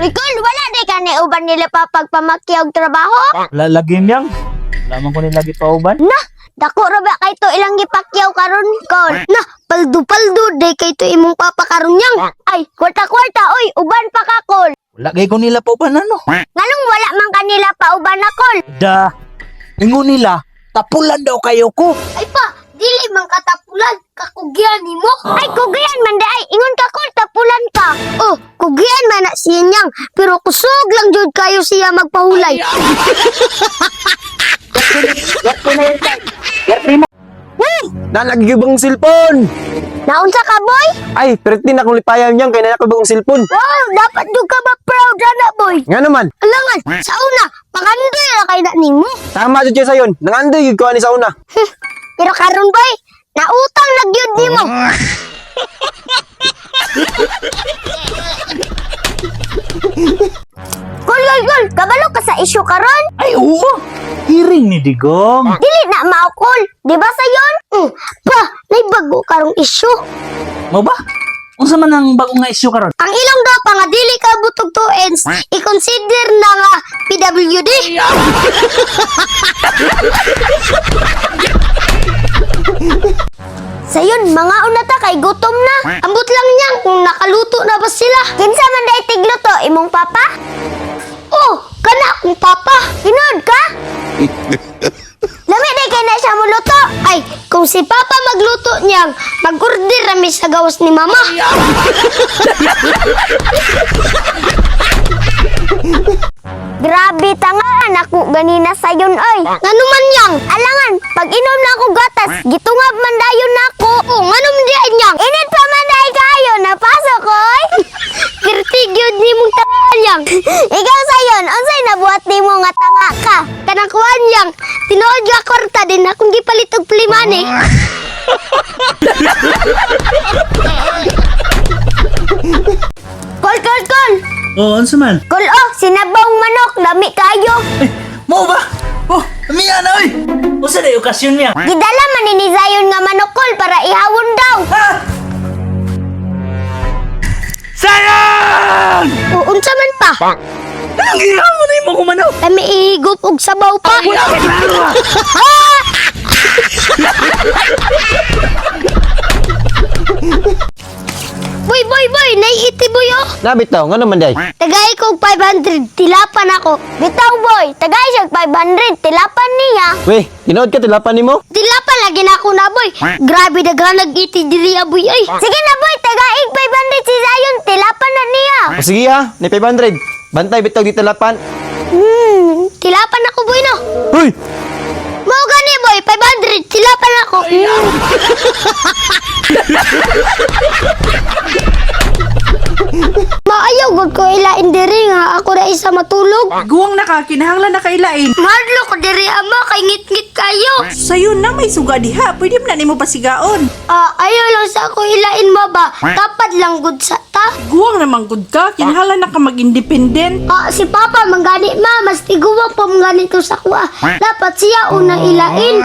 Ikaw, wala di ka ni uban nila pa pagpamakyaw trabaho? Lagi niyang. Laman ko nilagi pa uban. Na, dako ra ba kay to ilang gipakyaw karon kol? Na, paldo-paldo day kay to imong papa karon yang. Ay, kwarta-kwarta oy, uban pa ka kol. Lagay ko nila pa uban ano. Nganong wala man kanila pa uban na kol? Da. Ingon nila, tapulan daw kayo ko. Ay pa, dili man katapulan, kakugyan nimo. Ay, kugyan man day, ingon ka kol, tapulan ka. Oh, kugyan man na siya niyang, pero kusog lang jud kayo siya magpahulay. Nalagi bang cellphone? Naunsa ka boy? Ay, perti na kung lipayan niyang kaya na bang cellphone. Wow, dapat jud ka ba proud na boy? Nga naman, Alangan, sa una, pakandoy ra kay na nimo. tama dyan siya sayon. Nangandoy yung kuha ni sa una. Pero karon boy, nautang na gyud nimo. Kol, kabalo ka sa isyu karon? Ay, oo. Hiring ni Digong. Dili na maukol, di ba sayon? Pa, may bago karong isyu. Mo ba? Unsa man ang bagong nga issue karon? Ang ilang daw pa nga dili ka butog to ends, i-consider na nga PWD. Sayon, mga unata kay gutom na. Ambot lang niyang kung nakaluto na ba sila. Kinsa man day tigluto, imong papa? Oh, kana akong papa. Hinood ka? Lami day kay na siya muluto. Ay, kung si papa magluto niyang, mag-order rami sa gawas ni mama. Grabe tanga anak ko ganina sayon oy. Ngano man yang? Alangan, pag inom na ako gatas, gitungab man dayon nako. Oh, ngano man diyan yang? Init pa man day kayo, napasok oy. Kirti gyud nimong tangan yang. Ikaw sayon, unsay nabuhat nimo nga tanga ka? Kanang kuan yang, tinuod nga kwarta din akong gipalit og plimani. Kol. Oo, unsa man? Kol, oh, sinabawng manok, dami kayo. Mo ba? Oh, miya na oy. Unsa day okasyon niya? Gidala man ni Zion nga manok kol para ihawon daw. Ha? Sayang! Unsa man pa? Anong ginawa mo na yung mga kumano? Kami ihigop og sabaw pa. Wala ka klaro ah. Boy, naiiti boy oh. Nabitaw, nga naman day. Tagay ko 500, tilapan ako. Bitaw boy, tagay siya 500, tilapan niya. Weh, tinood ka tilapan ni mo? Tilapan lagi na ako na boy. Grabe daga nag-iti diri boy ay. Sige na boy, tagay 500 si Zion, tilapan na niya. O sige ha, ni 500. Bantay bitaw di tilapan. Tilapan ako boy no. Hoy! Mau gani boy, 500, tilapan ako. Maayaw gud ko ilain diri nga ako na isa matulog. Guwang nakakinahanglan na kailain. Madlo ko diri ama kay ngit-ngit kayo. Sayo na may suga diha. Pwede mo na nimo pasigaon. Ayaw lang sa ako ilain mo ba? Tapad lang gud sa ta. Guwang naman good ka. Kinahanglan na ka mag-independent. Si Papa manggani ma, mas tiguwang pa manggani to sa kuha. Dapat siya unang ilain.